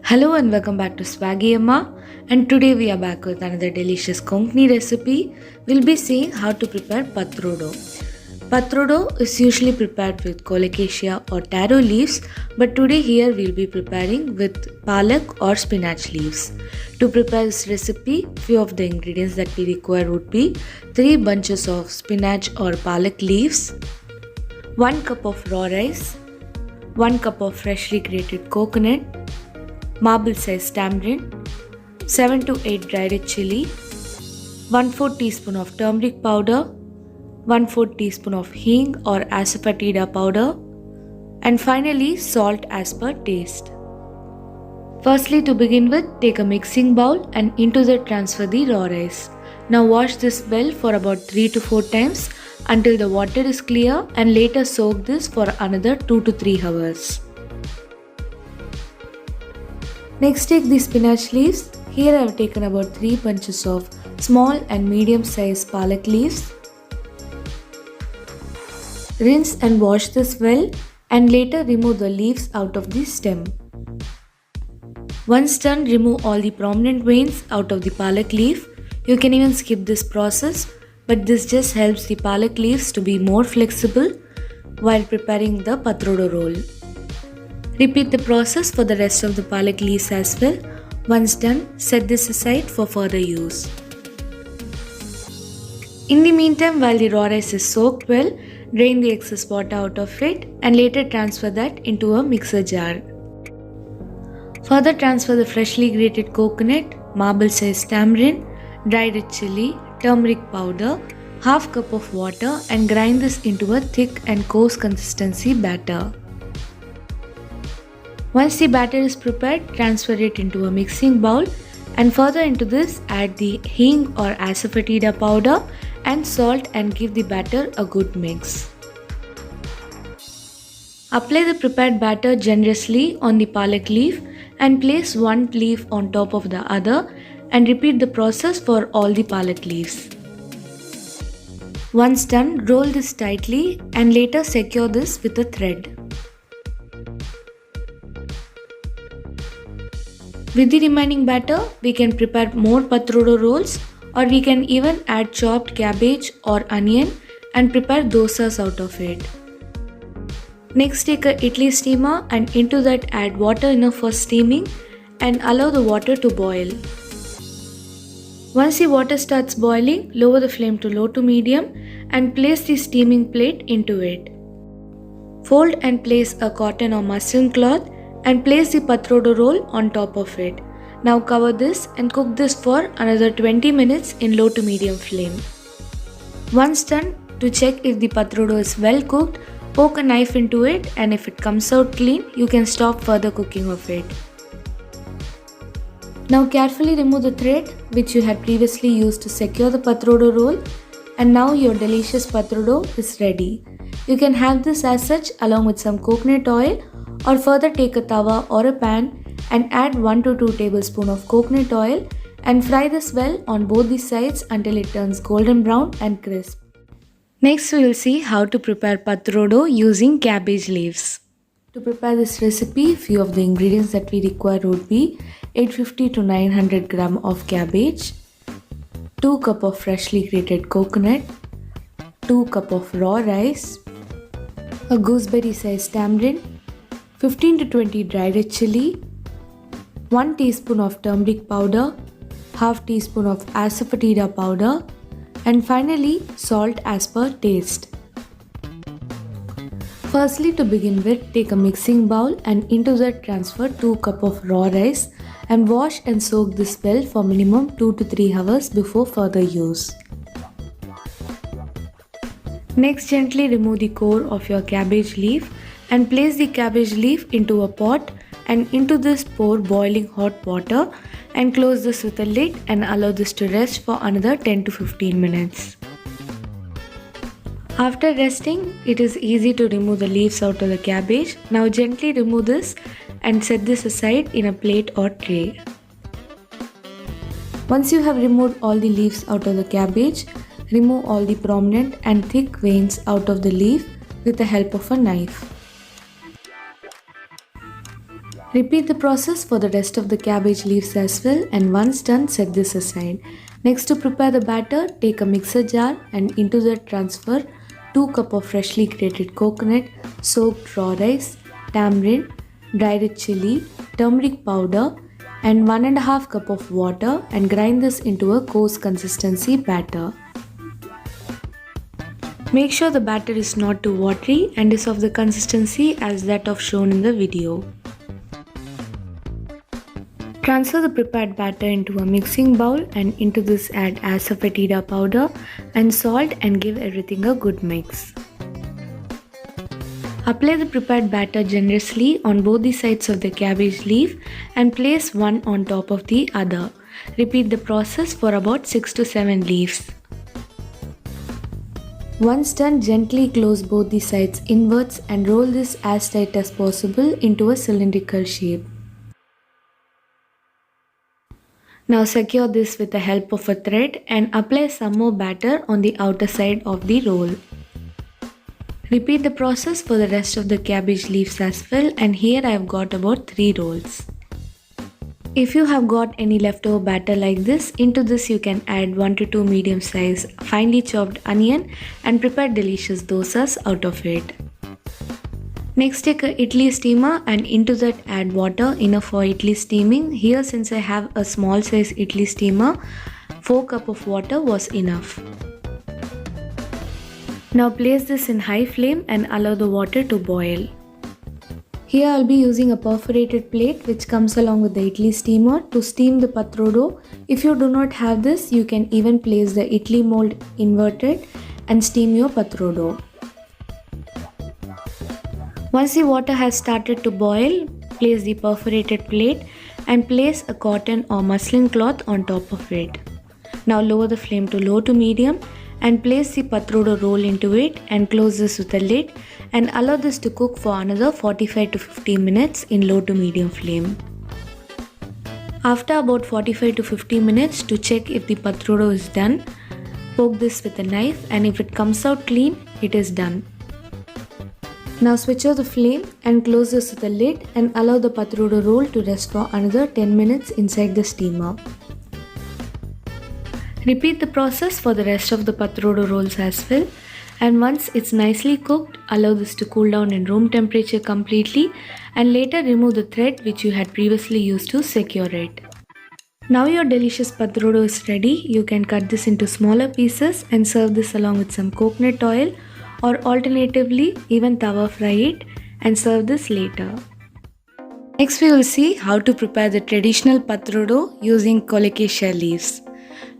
Hello and welcome back to Swaggy Amma, and today we are back with another delicious Konkani recipe. We'll be seeing how to prepare patrodo. Patrodo is usually prepared with colocasia or taro leaves, but today here we'll be preparing with palak or spinach leaves. To prepare this recipe, few of the ingredients that we require would be 3 bunches of spinach or palak leaves, 1 cup of raw rice, 1 cup of freshly grated coconut, marble size tamarind, 7 to 8 dry red chili, 1/4 teaspoon of turmeric powder, 1/4 teaspoon of hing or asafoetida powder, and finally salt as per taste. Firstly, to begin with, take a mixing bowl and into that transfer the raw rice. Now wash this well for about 3 to 4 times until the water is clear, and later soak this for another 2 to 3 hours. Next, take the spinach leaves. Here I have taken about 3 bunches of small and medium sized palak leaves. Rinse and wash this well, and later remove the leaves out of the stem. Once done, remove all the prominent veins out of the palak leaf. You can even skip this process, but this just helps the palak leaves to be more flexible while preparing the patrodo roll. Repeat the process for the rest of the palak leaves as well. Once done, set this aside for further use. In the meantime, while the raw rice is soaked well, drain the excess water out of it and later transfer that into a mixer jar. Further transfer the freshly grated coconut, marble sized tamarind, dried red chili, turmeric powder, half cup of water, and grind this into a thick and coarse consistency batter. Once the batter is prepared, transfer it into a mixing bowl, and further into this add the hing or asafoetida powder and salt and give the batter a good mix. Apply the prepared batter generously on the palak leaf and place one leaf on top of the other, and repeat the process for all the palak leaves. Once done, roll this tightly and later secure this with a thread. With the remaining batter, we can prepare more patrodo rolls, or we can even add chopped cabbage or onion and prepare dosas out of it. Next, take a idli steamer and into that add water enough for steaming and allow the water to boil. Once the water starts boiling, lower the flame to low to medium and place the steaming plate into it. Fold and place a cotton or muslin cloth and place the patrodo roll on top of it. Now cover this and cook this for another 20 minutes in low to medium flame. Once done, to check if the patrodo is well cooked, poke a knife into it, and if it comes out clean, you can stop further cooking of it. Now carefully remove the thread which you had previously used to secure the patrodo roll, and now your delicious patrodo is ready. You can have this as such along with some coconut oil, or further take a tawa or a pan and add 1 to 2 tablespoons of coconut oil and fry this well on both the sides until it turns golden brown and crisp. Next, we will see how to prepare patrodo using cabbage leaves. To prepare this recipe, few of the ingredients that we require would be 850 to 900 gram of cabbage, 2 cup of freshly grated coconut, 2 cup of raw rice, a gooseberry sized tamarind, 15 to 20 dry red chili, 1 teaspoon of turmeric powder, half teaspoon of asafoetida powder, and finally salt as per taste. Firstly, to begin with, take a mixing bowl and into that transfer 2 cup of raw rice and wash and soak this well for minimum 2 to 3 hours before further use. Next, gently remove the core of your cabbage leaf and place the cabbage leaf into a pot, and into this pour boiling hot water and close this with a lid and allow this to rest for another 10 to 15 minutes. After resting, it is easy to remove the leaves out of the cabbage. Now gently remove this and set this aside in a plate or tray. Once you have removed all the leaves out of the cabbage, remove all the prominent and thick veins out of the leaf with the help of a knife. Repeat the process for the rest of the cabbage leaves as well, and once done, set this aside. Next, to prepare the batter, take a mixer jar and into that transfer 2 cups of freshly grated coconut, soaked raw rice, tamarind, dried chili, turmeric powder and 1.5 cup of water, and grind this into a coarse consistency batter. Make sure the batter is not too watery and is of the consistency as that of shown in the video. Transfer the prepared batter into a mixing bowl, and into this add asafoetida powder and salt and give everything a good mix. Apply the prepared batter generously on both the sides of the cabbage leaf and place one on top of the other. Repeat the process for about 6 to 7 leaves. Once done, gently close both the sides inwards and roll this as tight as possible into a cylindrical shape. Now secure this with the help of a thread and apply some more batter on the outer side of the roll. Repeat the process for the rest of the cabbage leaves as well, and here I have got about 3 rolls. If you have got any leftover batter like this, into this you can add 1 to 2 medium size finely chopped onion and prepare delicious dosas out of it. Next, take a idli steamer and into that add water enough for idli steaming. Here, since I have a small size idli steamer, 4 cups of water was enough. Now place this in high flame and allow the water to boil. Here I'll be using a perforated plate which comes along with the idli steamer to steam the patrodo. If you do not have this, you can even place the idli mold inverted and steam your patrodo. Once the water has started to boil, place the perforated plate and place a cotton or muslin cloth on top of it. Now lower the flame to low to medium and place the patrodo roll into it and close this with a lid and allow this to cook for another 45 to 50 minutes in low to medium flame. After about 45 to 50 minutes, to check if the patrodo is done, poke this with a knife and if it comes out clean, it is done. Now switch off the flame and close this with a lid and allow the patrodo roll to rest for another 10 minutes inside the steamer. Repeat the process for the rest of the patrodo rolls as well, and once it's nicely cooked, allow this to cool down in room temperature completely and later remove the thread which you had previously used to secure it. Now your delicious patrodo is ready. You can cut this into smaller pieces and serve this along with some coconut oil, or alternatively even tawa fry it and serve this later. Next we will see how to prepare the traditional patrodo using colocasia leaves.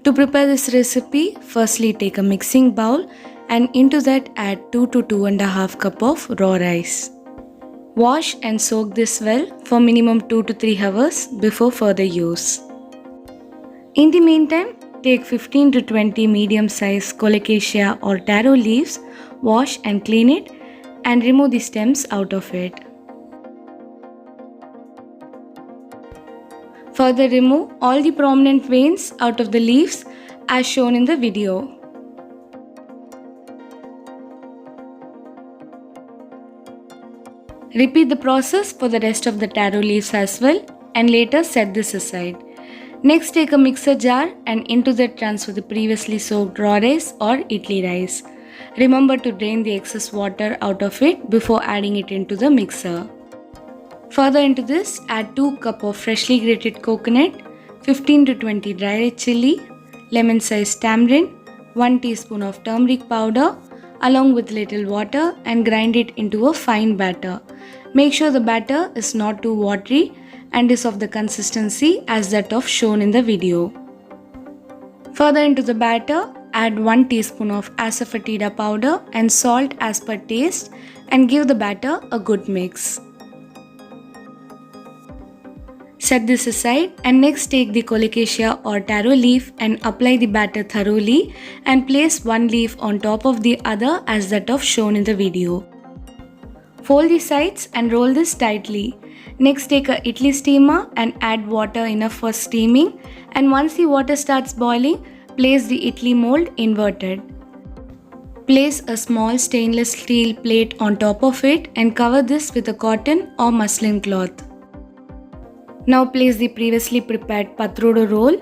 To prepare this recipe, firstly take a mixing bowl and into that add 2 to 2.5 cup of raw rice. Wash and soak this well for minimum 2 to 3 hours before further use. In the meantime, take 15 to 20 medium-sized colocasia or taro leaves, wash and clean it and remove the stems out of it. Further remove all the prominent veins out of the leaves as shown in the video. Repeat the process for the rest of the taro leaves as well and later set this aside. Next, take a mixer jar and into that transfer the previously soaked raw rice or idli rice. Remember to drain the excess water out of it before adding it into the mixer. Further into this, add 2 cups of freshly grated coconut, 15 to 20 dry red chili, lemon sized tamarind, 1 teaspoon of turmeric powder along with little water and grind it into a fine batter. Make sure the batter is not too watery and is of the consistency as that of shown in the video. Further into the batter, add 1 teaspoon of asafoetida powder and salt as per taste and give the batter a good mix. Set this aside and next take the colocasia or taro leaf and apply the batter thoroughly and place one leaf on top of the other as that of shown in the video. Fold the sides and roll this tightly. Next, take a idli steamer and add water enough for steaming, and once the water starts boiling, place the idli mold inverted. Place a small stainless steel plate on top of it and cover this with a cotton or muslin cloth. Now place the previously prepared patrodo roll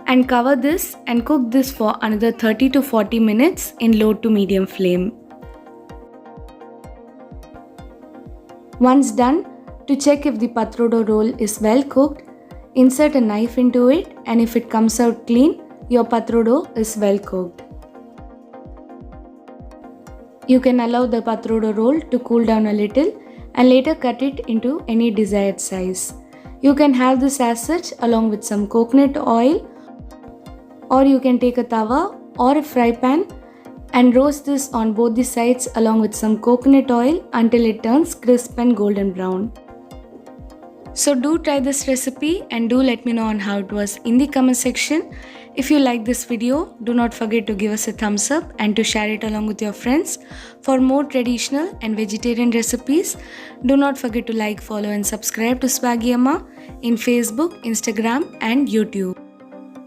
and cover this and cook this for another 30 to 40 minutes in low to medium flame. Once done, to check if the patrodo roll is well cooked, insert a knife into it, and if it comes out clean, your patrodo is well cooked. You can allow the patrodo roll to cool down a little and later cut it into any desired size. You can have this as such along with some coconut oil, or you can take a tawa or a fry pan and roast this on both the sides along with some coconut oil until it turns crisp and golden brown. So do try this recipe and do let me know on how it was in the comment section. If you like this video, do not forget to give us a thumbs up and to share it along with your friends. For more traditional and vegetarian recipes, do not forget to like, follow and subscribe to Swaggy Amma in Facebook, Instagram and YouTube.